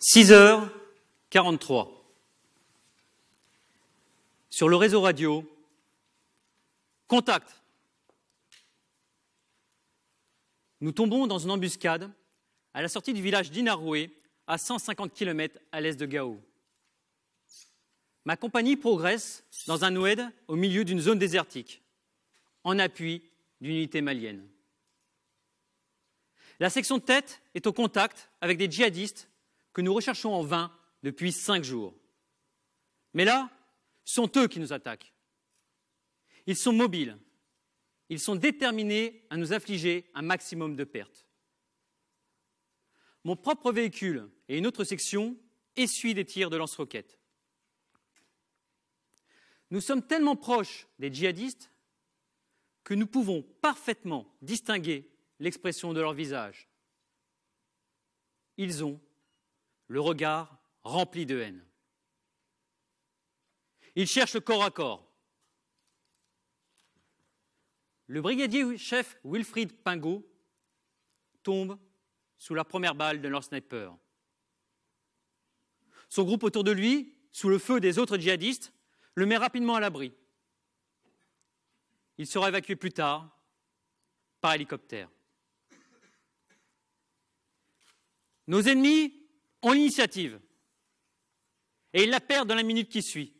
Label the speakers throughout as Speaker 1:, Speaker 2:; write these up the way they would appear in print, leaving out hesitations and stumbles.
Speaker 1: 6h43. Sur le réseau radio, contact. Nous tombons dans une embuscade à la sortie du village d'Inaroué, à 150 km à l'est de Gao. Ma compagnie progresse dans un oued au milieu d'une zone désertique, en appui d'une unité malienne. La section de tête est au contact avec des djihadistes que nous recherchons en vain depuis 5 jours. Mais là, ce sont eux qui nous attaquent. Ils sont mobiles. Ils sont déterminés à nous infliger un maximum de pertes. Mon propre véhicule et une autre section essuient des tirs de lance-roquettes. Nous sommes tellement proches des djihadistes que nous pouvons parfaitement distinguer l'expression de leur visage. Ils ont le regard rempli de haine. Ils cherchent le corps à corps. Le brigadier chef Wilfried Pingot tombe sous la première balle de leur sniper. Son groupe autour de lui, sous le feu des autres djihadistes, le met rapidement à l'abri. Il sera évacué plus tard par hélicoptère. Nos ennemis ont l'initiative et ils la perdent dans la minute qui suit.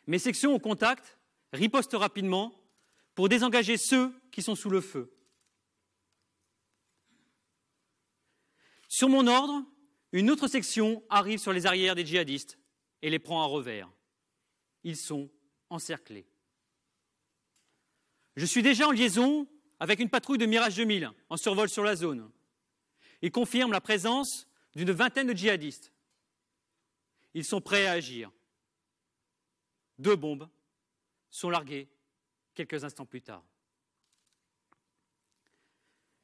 Speaker 1: Mes sections au contact ripostent rapidement pour désengager ceux qui sont sous le feu. Sur mon ordre, une autre section arrive sur les arrières des djihadistes et les prend à revers. Ils sont encerclés. Je suis déjà en liaison avec une patrouille de Mirage 2000 en survol sur la zone. Ils confirment la présence d'une vingtaine de djihadistes. Ils sont prêts à agir. 2 bombes sont larguées quelques instants plus tard.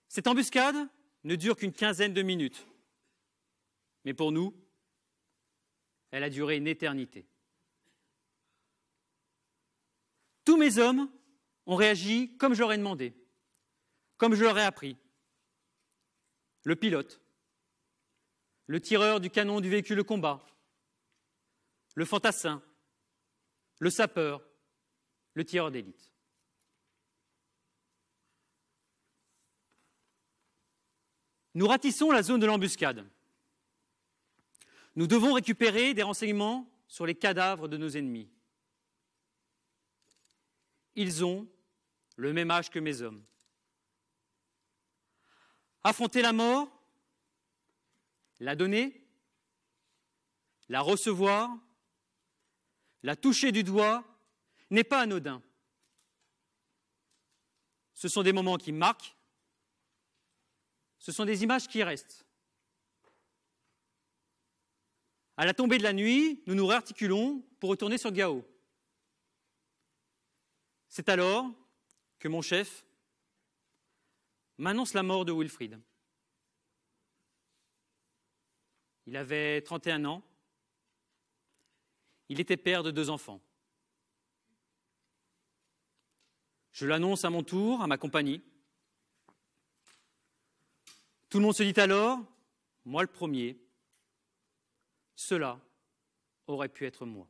Speaker 1: Cette embuscade ne dure qu'une quinzaine de minutes. Mais pour nous, elle a duré une éternité. Tous mes hommes ont réagi comme je leur ai demandé, comme je leur ai appris. Le pilote, le tireur du canon du véhicule de combat, le fantassin, le sapeur, le tireur d'élite. Nous ratissons la zone de l'embuscade. Nous devons récupérer des renseignements sur les cadavres de nos ennemis. Ils ont le même âge que mes hommes. Affronter la mort, la donner, la recevoir, la toucher du doigt, n'est pas anodin. Ce sont des moments qui marquent, ce sont des images qui restent. À la tombée de la nuit, nous nous réarticulons pour retourner sur Gao. C'est alors que mon chef m'annonce la mort de Wilfried. Il avait 31 ans. Il était père de 2 enfants. Je l'annonce à mon tour, à ma compagnie. Tout le monde se dit alors, moi le premier, cela aurait pu être moi.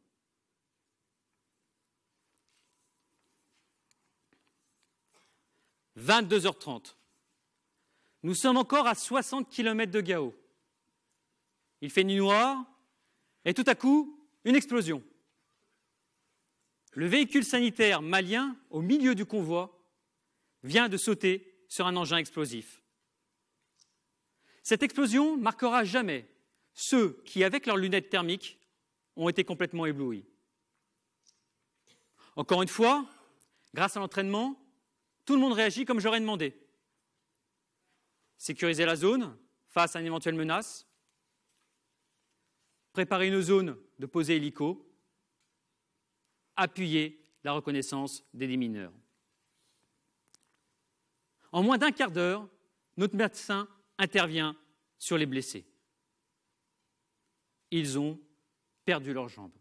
Speaker 1: « 22h30. Nous sommes encore à 60 km de Gao. Il fait nuit noire et tout à coup, une explosion. Le véhicule sanitaire malien, au milieu du convoi, vient de sauter sur un engin explosif. Cette explosion marquera à jamais ceux qui, avec leurs lunettes thermiques, ont été complètement éblouis. Encore une fois, grâce à l'entraînement, tout le monde réagit comme j'aurais demandé. Sécuriser la zone face à une éventuelle menace, préparer une zone de posée hélico, appuyer la reconnaissance des démineurs. En moins d'1 quart d'heure, notre médecin intervient sur les blessés. Ils ont perdu leurs jambes.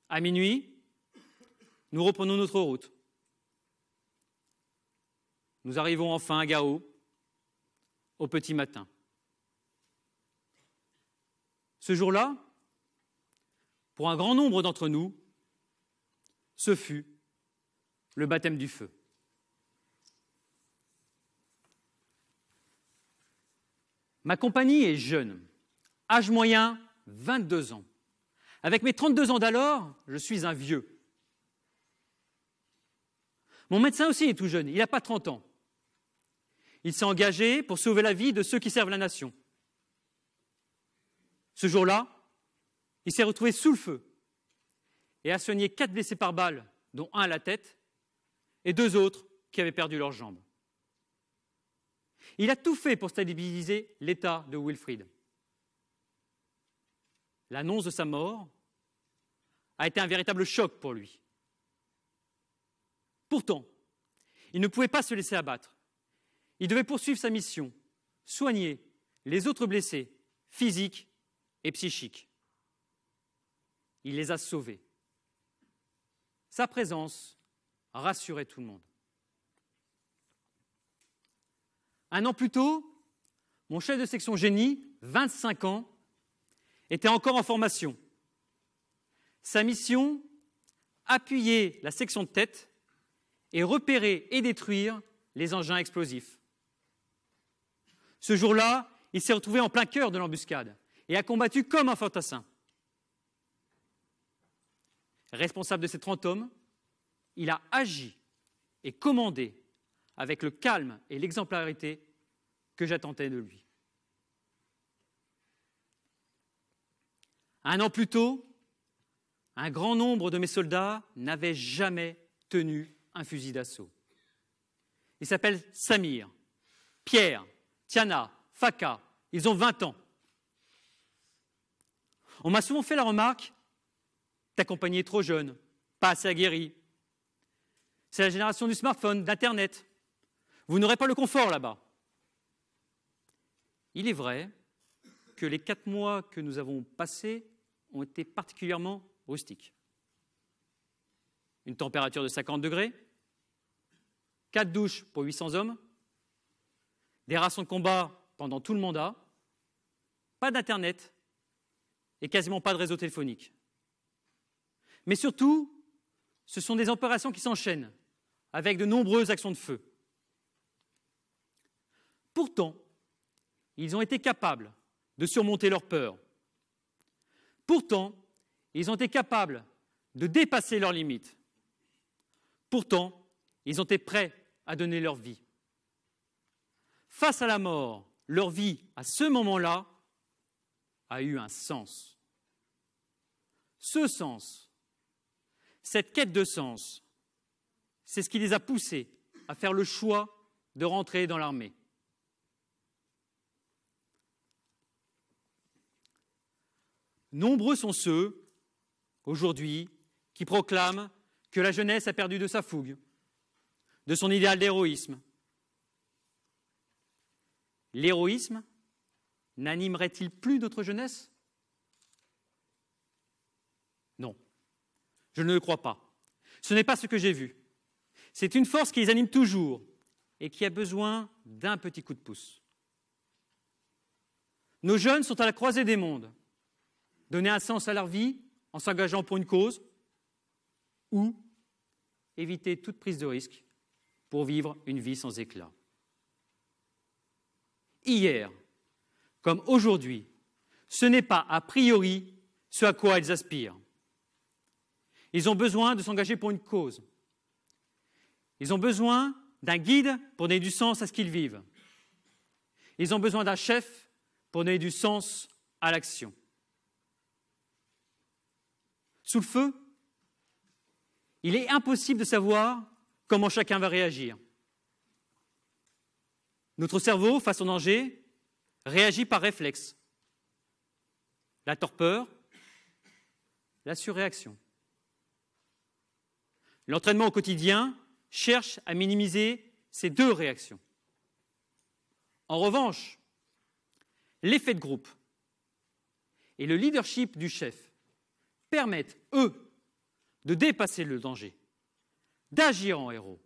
Speaker 1: À minuit, nous reprenons notre route. Nous arrivons enfin à Gao au petit matin. Ce jour-là, pour un grand nombre d'entre nous, ce fut le baptême du feu. Ma compagnie est jeune, âge moyen 22 ans. Avec mes 32 ans d'alors, je suis un vieux. Mon médecin aussi est tout jeune, il n'a pas 30 ans. Il s'est engagé pour sauver la vie de ceux qui servent la nation. Ce jour-là, il s'est retrouvé sous le feu et a soigné 4 blessés par balle, dont un à la tête, et 2 autres qui avaient perdu leurs jambes. Il a tout fait pour stabiliser l'état de Wilfried. L'annonce de sa mort a été un véritable choc pour lui. Pourtant, il ne pouvait pas se laisser abattre. Il devait poursuivre sa mission, soigner les autres blessés, physiques et psychiques. Il les a sauvés. Sa présence rassurait tout le monde. Un an plus tôt, mon chef de section génie, 25 ans, était encore en formation. Sa mission, appuyer la section de tête et repérer et détruire les engins explosifs. Ce jour-là, il s'est retrouvé en plein cœur de l'embuscade et a combattu comme un fantassin. Responsable de ces 30 hommes, il a agi et commandé avec le calme et l'exemplarité que j'attendais de lui. Un an plus tôt, un grand nombre de mes soldats n'avaient jamais tenu un fusil d'assaut. Ils s'appellent Samir, Pierre, Tiana, Faka. Ils ont 20 ans. On m'a souvent fait la remarque « ta compagnie est trop jeune, pas assez aguerrie. C'est la génération du smartphone, d'Internet. Vous n'aurez pas le confort là-bas. » Il est vrai que les 4 mois que nous avons passés ont été particulièrement rustiques. Une température de 50 degrés, 4 douches pour 800 hommes, des rations de combat pendant tout le mandat, pas d'Internet et quasiment pas de réseau téléphonique. Mais surtout, ce sont des opérations qui s'enchaînent avec de nombreuses actions de feu. Pourtant, ils ont été capables de surmonter leur peur. Pourtant, ils ont été capables de dépasser leurs limites. Pourtant, ils ont été prêts à donner leur vie. Face à la mort, leur vie, à ce moment-là, a eu un sens. Ce sens, cette quête de sens, c'est ce qui les a poussés à faire le choix de rentrer dans l'armée. Nombreux sont ceux, aujourd'hui, qui proclament que la jeunesse a perdu de sa fougue, de son idéal d'héroïsme. L'héroïsme n'animerait-il plus notre jeunesse? Non, je ne le crois pas. Ce n'est pas ce que j'ai vu. C'est une force qui les anime toujours et qui a besoin d'un petit coup de pouce. Nos jeunes sont à la croisée des mondes. Donner un sens à leur vie en s'engageant pour une cause ou éviter toute prise de risque pour vivre une vie sans éclat. Hier, comme aujourd'hui, ce n'est pas a priori ce à quoi ils aspirent. Ils ont besoin de s'engager pour une cause. Ils ont besoin d'un guide pour donner du sens à ce qu'ils vivent. Ils ont besoin d'un chef pour donner du sens à l'action. Sous le feu, il est impossible de savoir comment chacun va réagir. Notre cerveau, face au danger, réagit par réflexe. La torpeur, la surréaction. L'entraînement au quotidien cherche à minimiser ces 2 réactions. En revanche, l'effet de groupe et le leadership du chef permettent, eux, de dépasser le danger, d'agir en héros.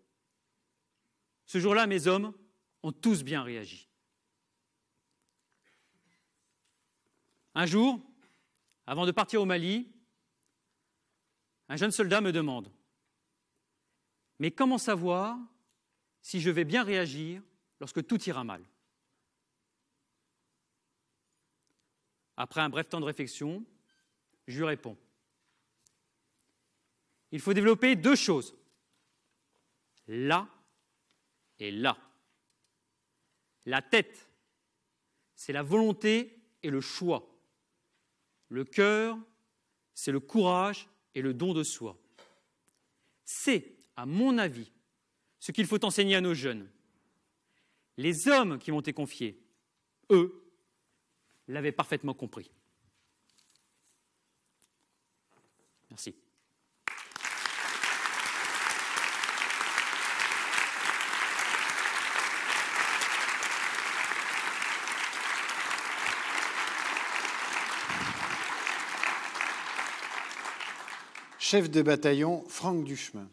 Speaker 1: Ce jour-là, mes hommes ont tous bien réagi. Un jour, Avant de partir au Mali, un jeune soldat me demande « Mais comment savoir si je vais bien réagir lorsque tout ira mal ?» Après un bref temps de réflexion, je lui réponds « Il faut développer 2 choses, là et là. La tête, c'est la volonté et le choix. Le cœur, c'est le courage et le don de soi. C'est, à mon avis, ce qu'il faut enseigner à nos jeunes. Les hommes qui m'ont été confiés, eux, l'avaient parfaitement compris. Merci.
Speaker 2: Chef de bataillon, Franck Duchemin.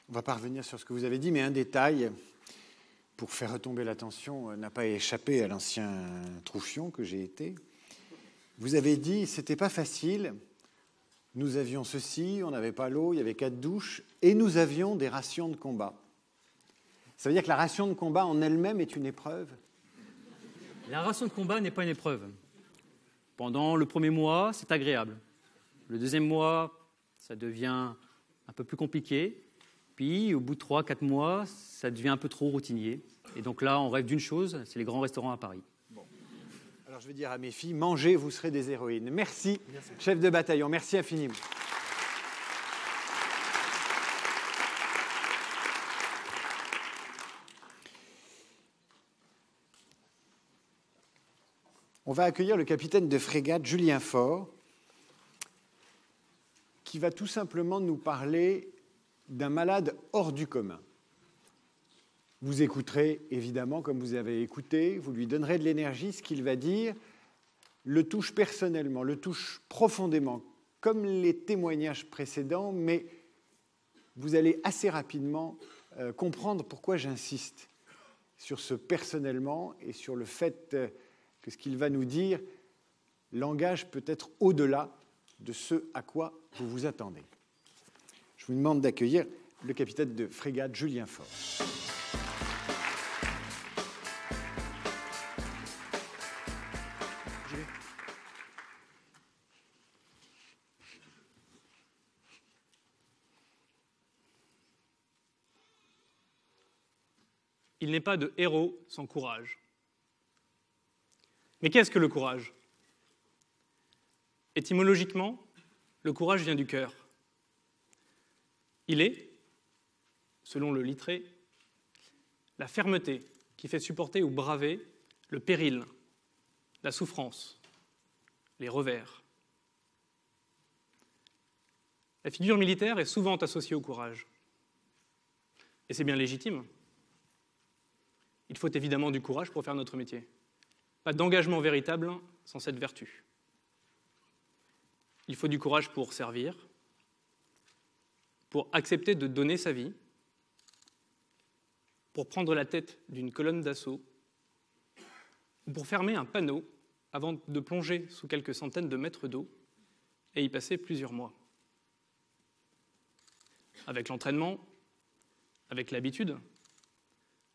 Speaker 2: On ne va pas revenir sur ce que vous avez dit, mais un détail, pour faire retomber l'attention, n'a pas échappé à l'ancien troufion que j'ai été. Vous avez dit, c'était pas facile, nous avions ceci, on n'avait pas l'eau, il y avait 4 douches, et nous avions des rations de combat. Ça veut dire que la ration de combat en elle-même est une épreuve?
Speaker 1: La ration de combat n'est pas une épreuve. Pendant le premier mois, c'est agréable. Le deuxième mois, ça devient un peu plus compliqué. Puis, au bout de 3-4 mois, ça devient un peu trop routinier. Et donc là, on rêve d'une chose, c'est les grands restaurants à Paris.
Speaker 2: Bon. Alors, je vais dire à mes filles, mangez, vous serez des héroïnes. Merci, chef de bataillon. Merci infiniment. On va accueillir le capitaine de frégate, Julien Faure, qui va tout simplement nous parler d'un malade hors du commun. Vous écouterez, évidemment, comme vous avez écouté, vous lui donnerez de l'énergie, ce qu'il va dire le touche personnellement, le touche profondément, comme les témoignages précédents, mais vous allez assez rapidement comprendre pourquoi j'insiste sur ce personnellement et sur le fait que ce qu'il va nous dire l'engage peut-être au-delà de ce à quoi vous vous attendez. Je vous demande d'accueillir le capitaine de frégate Julien Faure.
Speaker 3: Il n'est pas de héros sans courage. Mais qu'est-ce que le courage ? Étymologiquement, le courage vient du cœur. Il est, selon le Littré, la fermeté qui fait supporter ou braver le péril, la souffrance, les revers. La figure militaire est souvent associée au courage. Et c'est bien légitime. Il faut évidemment du courage pour faire notre métier. Pas d'engagement véritable sans cette vertu. Il faut du courage pour servir, pour accepter de donner sa vie, pour prendre la tête d'une colonne d'assaut, ou pour fermer un panneau avant de plonger sous quelques centaines de mètres d'eau et y passer plusieurs mois. Avec l'entraînement, avec l'habitude,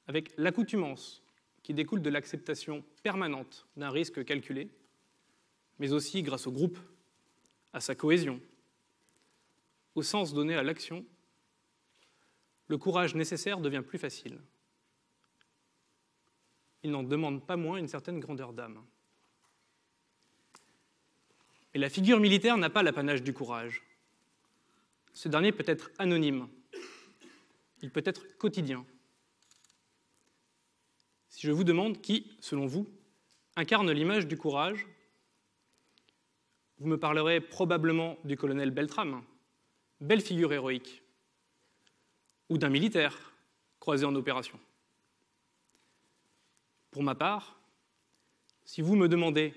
Speaker 3: avec l'accoutumance qui découle de l'acceptation permanente d'un risque calculé, mais aussi grâce au groupe, à sa cohésion, au sens donné à l'action, le courage nécessaire devient plus facile. Il n'en demande pas moins une certaine grandeur d'âme. Mais la figure militaire n'a pas l'apanage du courage. Ce dernier peut être anonyme, il peut être quotidien. Si je vous demande qui, selon vous, incarne l'image du courage, vous me parlerez probablement du colonel Beltrame, belle figure héroïque, ou d'un militaire croisé en opération. Pour ma part, si vous me demandez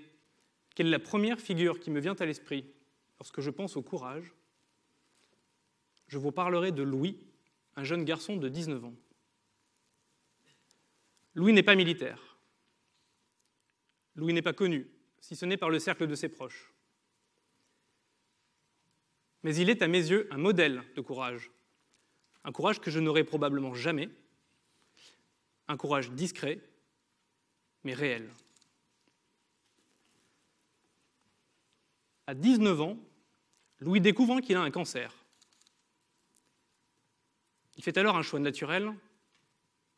Speaker 3: quelle est la première figure qui me vient à l'esprit lorsque je pense au courage, je vous parlerai de Louis, un jeune garçon de 19 ans. Louis n'est pas militaire. Louis n'est pas connu, si ce n'est par le cercle de ses proches. Mais il est à mes yeux un modèle de courage. Un courage que je n'aurai probablement jamais. Un courage discret, mais réel. À 19 ans, Louis découvre qu'il a un cancer. Il fait alors un choix naturel,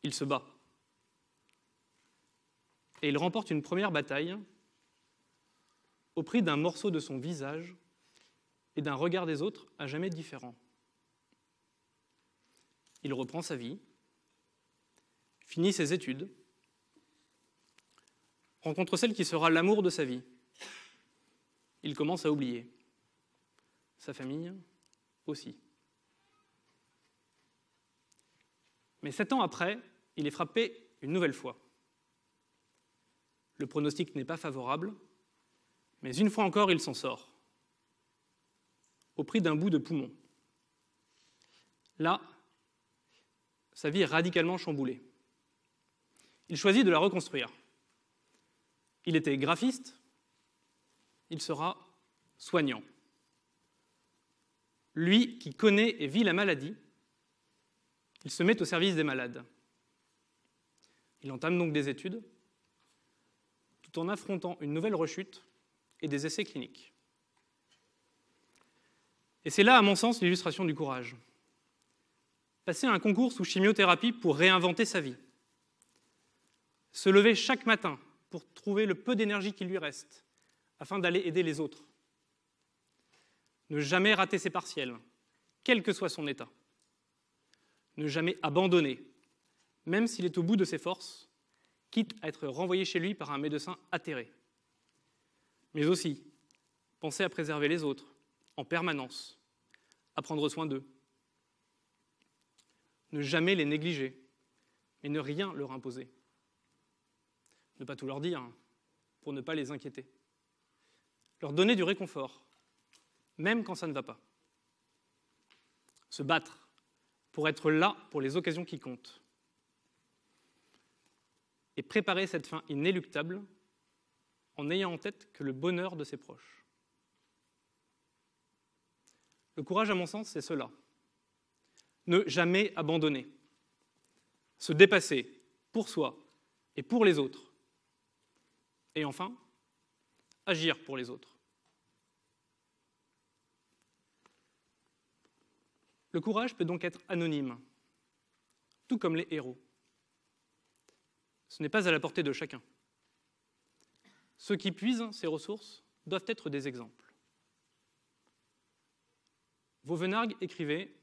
Speaker 3: il se bat. Et il remporte une première bataille au prix d'un morceau de son visage et d'un regard des autres à jamais différent. Il reprend sa vie, finit ses études, rencontre celle qui sera l'amour de sa vie. Il commence à oublier. Sa famille aussi. Mais 7 ans après, il est frappé une nouvelle fois. Le pronostic n'est pas favorable, mais une fois encore, il s'en sort, au prix d'un bout de poumon. Là, sa vie est radicalement chamboulée. Il choisit de la reconstruire. Il était graphiste, il sera soignant. Lui qui connaît et vit la maladie, il se met au service des malades. Il entame donc des études, tout en affrontant une nouvelle rechute et des essais cliniques. Et c'est là, à mon sens, l'illustration du courage. Passer un concours sous chimiothérapie pour réinventer sa vie. Se lever chaque matin pour trouver le peu d'énergie qui lui reste, afin d'aller aider les autres. Ne jamais rater ses partiels, quel que soit son état. Ne jamais abandonner, même s'il est au bout de ses forces, quitte à être renvoyé chez lui par un médecin atterré. Mais aussi, penser à préserver les autres, en permanence, à prendre soin d'eux. Ne jamais les négliger, mais ne rien leur imposer. Ne pas tout leur dire, pour ne pas les inquiéter. Leur donner du réconfort, même quand ça ne va pas. Se battre pour être là pour les occasions qui comptent. Et préparer cette fin inéluctable en ayant en tête que le bonheur de ses proches. Le courage, à mon sens, c'est cela. Ne jamais abandonner. Se dépasser pour soi et pour les autres. Et enfin, agir pour les autres. Le courage peut donc être anonyme, tout comme les héros. Ce n'est pas à la portée de chacun. Ceux qui puisent ces ressources doivent être des exemples. Vauvenargues écrivait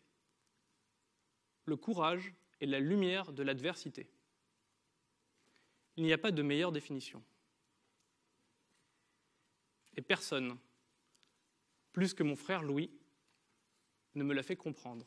Speaker 3: « Le courage est la lumière de l'adversité ». Il n'y a pas de meilleure définition. Et personne, plus que mon frère Louis, ne me l'a fait comprendre.